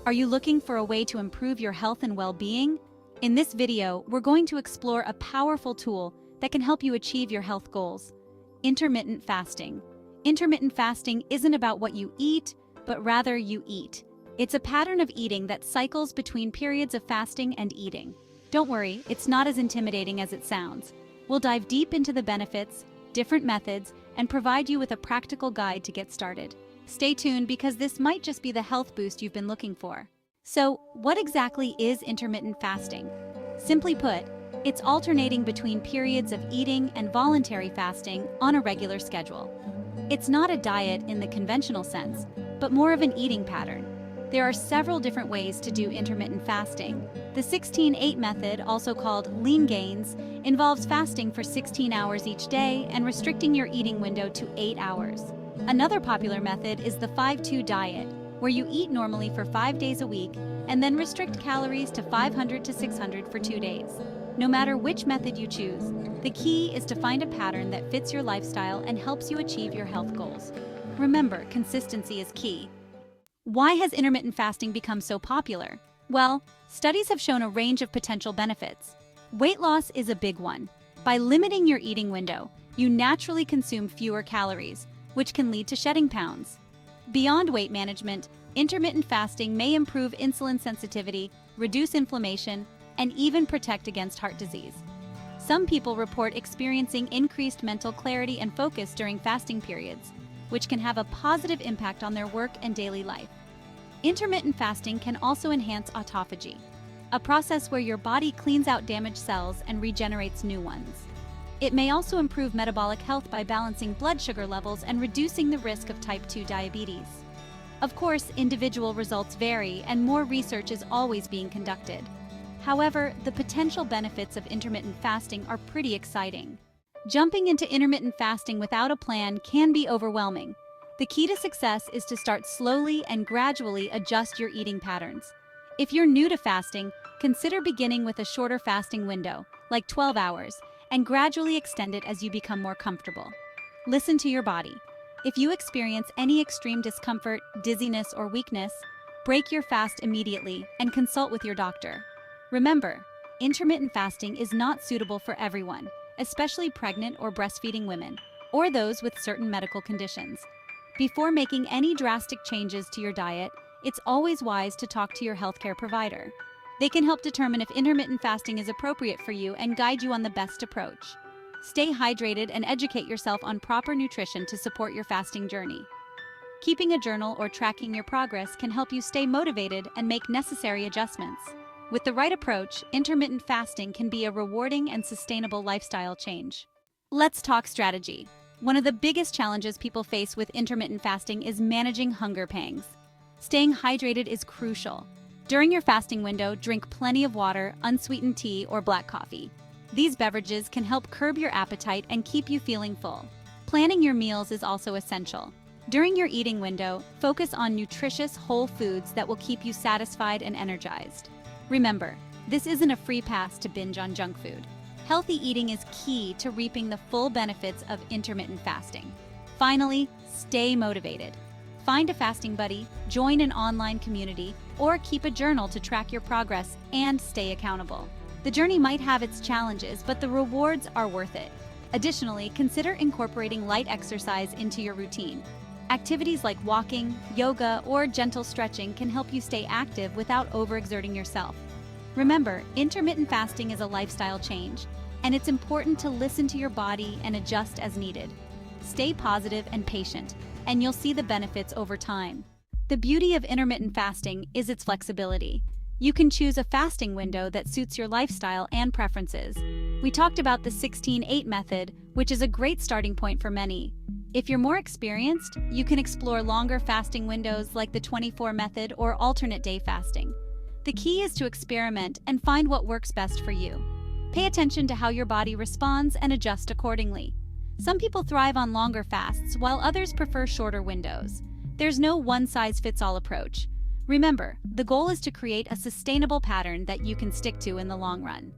Are you looking for a way to improve your health and well-being? In this video, we're going to explore a powerful tool that can help you achieve your health goals: intermittent fasting. Intermittent fasting isn't about what you eat, but rather you eat. It's a pattern of eating that cycles between periods of fasting and eating. Don't worry, it's not as intimidating as it sounds. We'll dive deep into the benefits, different methods, and provide you with a practical guide to get started. Stay tuned because this might just be the health boost you've been looking for. So, what exactly is intermittent fasting? Simply put, it's alternating between periods of eating and voluntary fasting on a regular schedule. It's not a diet in the conventional sense, but more of an eating pattern. There are several different ways to do intermittent fasting. The 16-8 method, also called lean gains, involves fasting for 16 hours each day and restricting your eating window to 8 hours. Another popular method is the 5-2 diet, where you eat normally for 5 days a week and then restrict calories to 500 to 600 for 2 days. No matter which method you choose, the key is to find a pattern that fits your lifestyle and helps you achieve your health goals. Remember, consistency is key. Why has intermittent fasting become so popular? Well, studies have shown a range of potential benefits. Weight loss is a big one. By limiting your eating window, you naturally consume fewer calories, which can lead to shedding pounds. Beyond weight management, intermittent fasting may improve insulin sensitivity, reduce inflammation, and even protect against heart disease. Some people report experiencing increased mental clarity and focus during fasting periods, which can have a positive impact on their work and daily life. Intermittent fasting can also enhance autophagy, a process where your body cleans out damaged cells and regenerates new ones. It may also improve metabolic health by balancing blood sugar levels and reducing the risk of type 2 diabetes. Of course, individual results vary and more research is always being conducted. However, the potential benefits of intermittent fasting are pretty exciting. Jumping into intermittent fasting without a plan can be overwhelming. The key to success is to start slowly and gradually adjust your eating patterns. If you're new to fasting, consider beginning with a shorter fasting window, like 12 hours, and gradually extend it as you become more comfortable. Listen to your body. If you experience any extreme discomfort, dizziness, or weakness, break your fast immediately and consult with your doctor. Remember, intermittent fasting is not suitable for everyone, especially pregnant or breastfeeding women, or those with certain medical conditions. Before making any drastic changes to your diet, it's always wise to talk to your healthcare provider. They can help determine if intermittent fasting is appropriate for you and guide you on the best approach. Stay hydrated and educate yourself on proper nutrition to support your fasting journey. Keeping a journal or tracking your progress can help you stay motivated and make necessary adjustments. With the right approach, intermittent fasting can be a rewarding and sustainable lifestyle change. Let's talk strategy. One of the biggest challenges people face with intermittent fasting is managing hunger pangs. Staying hydrated is crucial. During your fasting window, drink plenty of water, unsweetened tea, or black coffee. These beverages can help curb your appetite and keep you feeling full. Planning your meals is also essential. During your eating window, focus on nutritious, whole foods that will keep you satisfied and energized. Remember, this isn't a free pass to binge on junk food. Healthy eating is key to reaping the full benefits of intermittent fasting. Finally, stay motivated. Find a fasting buddy, join an online community, or keep a journal to track your progress and stay accountable. The journey might have its challenges, but the rewards are worth it. Additionally, consider incorporating light exercise into your routine. Activities like walking, yoga, or gentle stretching can help you stay active without overexerting yourself. Remember, intermittent fasting is a lifestyle change, and it's important to listen to your body and adjust as needed. Stay positive and patient, and you'll see the benefits over time. The beauty of intermittent fasting is its flexibility. You can choose a fasting window that suits your lifestyle and preferences. We talked about the 16-8 method, which is a great starting point for many. If you're more experienced, you can explore longer fasting windows like the 24 method or alternate day fasting. The key is to experiment and find what works best for you. Pay attention to how your body responds and adjust accordingly. Some people thrive on longer fasts, while others prefer shorter windows. There's no one-size-fits-all approach. Remember, the goal is to create a sustainable pattern that you can stick to in the long run.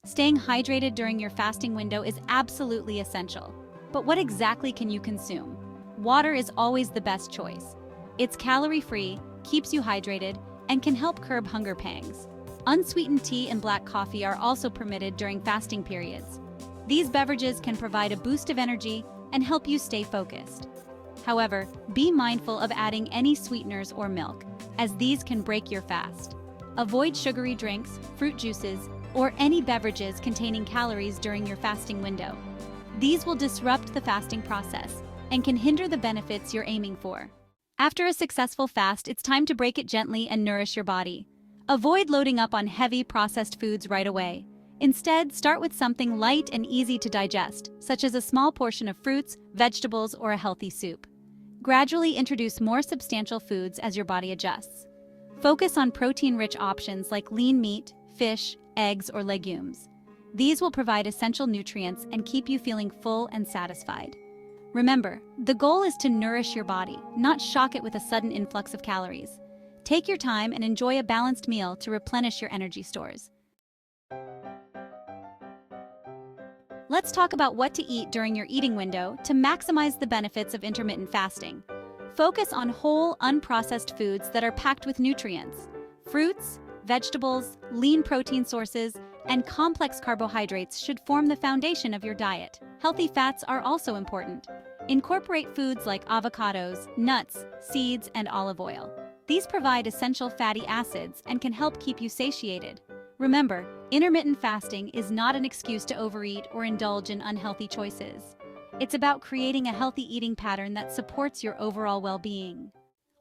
Staying hydrated during your fasting window is absolutely essential. But what exactly can you consume? Water is always the best choice. It's calorie-free, keeps you hydrated, and can help curb hunger pangs. Unsweetened tea and black coffee are also permitted during fasting periods. These beverages can provide a boost of energy and help you stay focused. However, be mindful of adding any sweeteners or milk, as these can break your fast. Avoid sugary drinks, fruit juices, or any beverages containing calories during your fasting window. These will disrupt the fasting process and can hinder the benefits you're aiming for. After a successful fast, it's time to break it gently and nourish your body. Avoid loading up on heavy processed foods right away. Instead, start with something light and easy to digest, such as a small portion of fruits, vegetables, or a healthy soup. Gradually introduce more substantial foods as your body adjusts. Focus on protein-rich options like lean meat, fish, eggs, or legumes. These will provide essential nutrients and keep you feeling full and satisfied. Remember, the goal is to nourish your body, not shock it with a sudden influx of calories. Take your time and enjoy a balanced meal to replenish your energy stores. Let's talk about what to eat during your eating window to maximize the benefits of intermittent fasting. Focus on whole, unprocessed foods that are packed with nutrients. Fruits, vegetables, lean protein sources, and complex carbohydrates should form the foundation of your diet. Healthy fats are also important. Incorporate foods like avocados, nuts, seeds, and olive oil. These provide essential fatty acids and can help keep you satiated. Remember, intermittent fasting is not an excuse to overeat or indulge in unhealthy choices. It's about creating a healthy eating pattern that supports your overall well-being.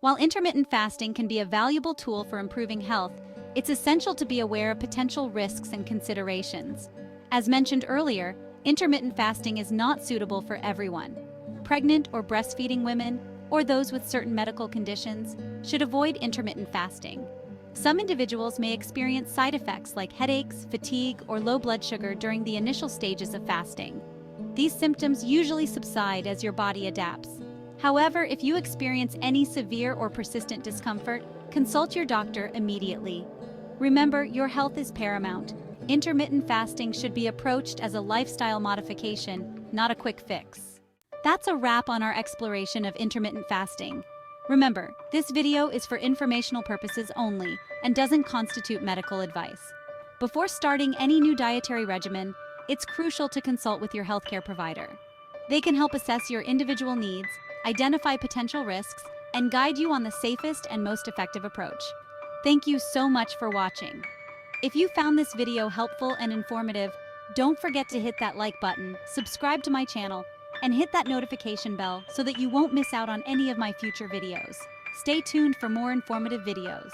While intermittent fasting can be a valuable tool for improving health, it's essential to be aware of potential risks and considerations. As mentioned earlier, intermittent fasting is not suitable for everyone. Pregnant or breastfeeding women, or those with certain medical conditions, should avoid intermittent fasting. Some individuals may experience side effects like headaches, fatigue, or low blood sugar during the initial stages of fasting. These symptoms usually subside as your body adapts. However, if you experience any severe or persistent discomfort, consult your doctor immediately. Remember, your health is paramount. Intermittent fasting should be approached as a lifestyle modification, not a quick fix. That's a wrap on our exploration of intermittent fasting. Remember, this video is for informational purposes only and doesn't constitute medical advice. Before starting any new dietary regimen, it's crucial to consult with your healthcare provider. They can help assess your individual needs, identify potential risks, and guide you on the safest and most effective approach. Thank you so much for watching. If you found this video helpful and informative, don't forget to hit that like button, subscribe to my channel, and hit that notification bell so that you won't miss out on any of my future videos. Stay tuned for more informative videos.